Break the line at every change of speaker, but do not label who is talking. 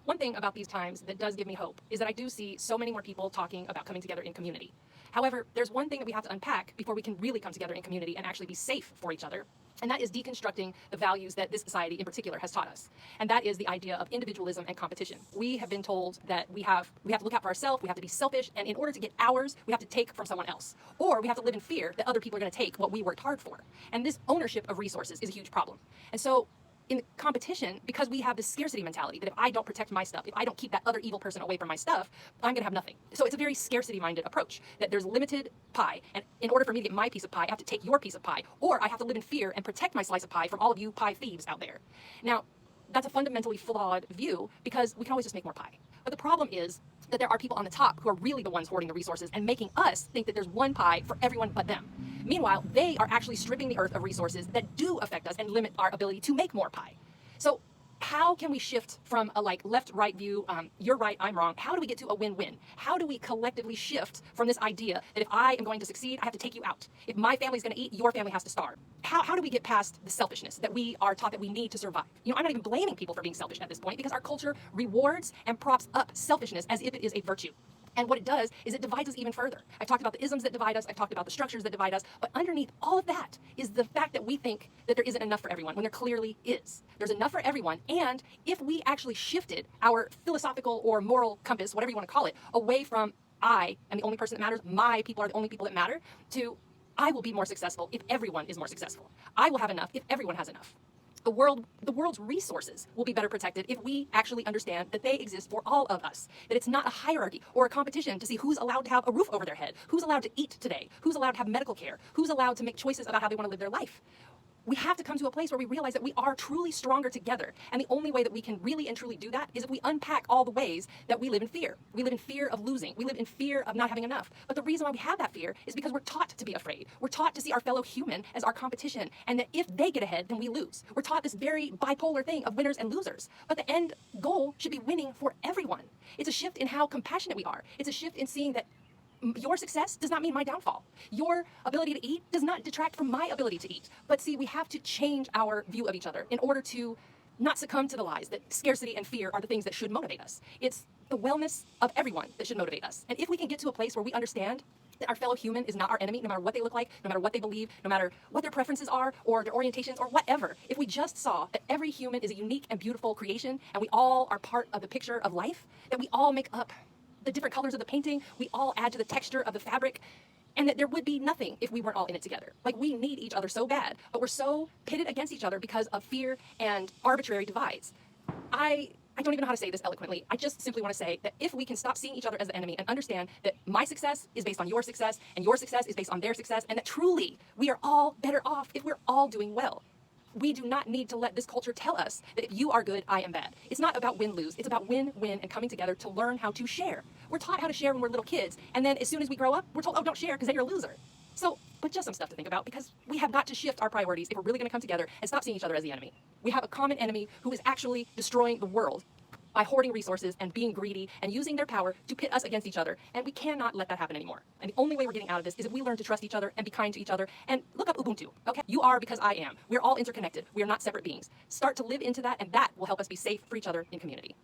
One thing about these times that does give me hope is that I do see so many more people talking about coming together in community. However, there's one thing that we have to unpack before we can really come together in community and actually be safe for each other. And that is deconstructing the values that this society in particular has taught us. And that is the idea of individualism and competition. We have been told that we have to look out for ourselves, we have to be selfish, and in order to get ours, we have to take from someone else. Or we have to live in fear that other people are going to take what we worked hard for. And this ownership of resources is a huge problem. And so in competition, because we have this scarcity mentality that if I don't protect my stuff, if I don't keep that other evil person away from my stuff, I'm going to have nothing. So it's a very scarcity-minded approach, that there's limited pie, and in order for me to get my piece of pie, I have to take your piece of pie, or I have to live in fear and protect my slice of pie from all of you pie thieves out there. Now, that's a fundamentally flawed view because we can always just make more pie. But the problem is that there are people on the top who are really the ones hoarding the resources and making us think that there's one pie for everyone but them. Meanwhile, they are actually stripping the earth of resources that do affect us and limit our ability to make more pie. So how can we shift from a left-right view, you're right, I'm wrong? How do we get to a win-win? How do we collectively shift from this idea that if I am going to succeed, I have to take you out? If my family's going to eat, your family has to starve. How do we get past the selfishness that we are taught that we need to survive? You know, I'm not even blaming people for being selfish at this point because our culture rewards and props up selfishness as if it is a virtue. And what it does is it divides us even further. I've talked about the isms that divide us. I've talked about the structures that divide us. But underneath all of that is the fact that we think that there isn't enough for everyone when there clearly is. There's enough for everyone. And if we actually shifted our philosophical or moral compass, whatever you want to call it, away from I am the only person that matters, my people are the only people that matter, to I will be more successful if everyone is more successful. I will have enough if everyone has enough. The world's resources will be better protected if we actually understand that they exist for all of us, that it's not a hierarchy or a competition to see who's allowed to have a roof over their head, who's allowed to eat today, who's allowed to have medical care, who's allowed to make choices about how they want to live their life. We have to come to a place where we realize that we are truly stronger together. And the only way that we can really and truly do that is if we unpack all the ways that we live in fear. We live in fear of losing. We live in fear of not having enough. But the reason why we have that fear is because we're taught to be afraid. We're taught to see our fellow human as our competition, and that if they get ahead, then we lose. We're taught this very bipolar thing of winners and losers. But the end goal should be winning for everyone. It's a shift in how compassionate we are. It's a shift in seeing that your success does not mean my downfall. Your ability to eat does not detract from my ability to eat. But see, we have to change our view of each other in order to not succumb to the lies that scarcity and fear are the things that should motivate us. It's the wellness of everyone that should motivate us. And if we can get to a place where we understand that our fellow human is not our enemy, no matter what they look like, no matter what they believe, no matter what their preferences are or their orientations or whatever, if we just saw that every human is a unique and beautiful creation and we all are part of the picture of life, that we all make up the different colors of the painting, we all add to the texture of the fabric, and that there would be nothing if we weren't all in it together. Like, we need each other so bad, but we're so pitted against each other because of fear and arbitrary divides. I don't even know how to say this eloquently. I just simply want to say that if we can stop seeing each other as the enemy and understand that my success is based on your success and your success is based on their success, and that truly we are all better off if we're all doing well. We do not need to let this culture tell us that if you are good, I am bad. It's not about win-lose. It's about win-win and coming together to learn how to share. We're taught how to share when we're little kids, and then as soon as we grow up, we're told, oh, don't share because then you're a loser. So, but just some stuff to think about, because we have got to shift our priorities if we're really going to come together and stop seeing each other as the enemy. We have a common enemy who is actually destroying the world by hoarding resources and being greedy and using their power to pit us against each other. And we cannot let that happen anymore. And the only way we're getting out of this is if we learn to trust each other and be kind to each other. And look up Ubuntu, okay? You are because I am. We're all interconnected. We are not separate beings. Start to live into that, and that will help us be safe for each other in community.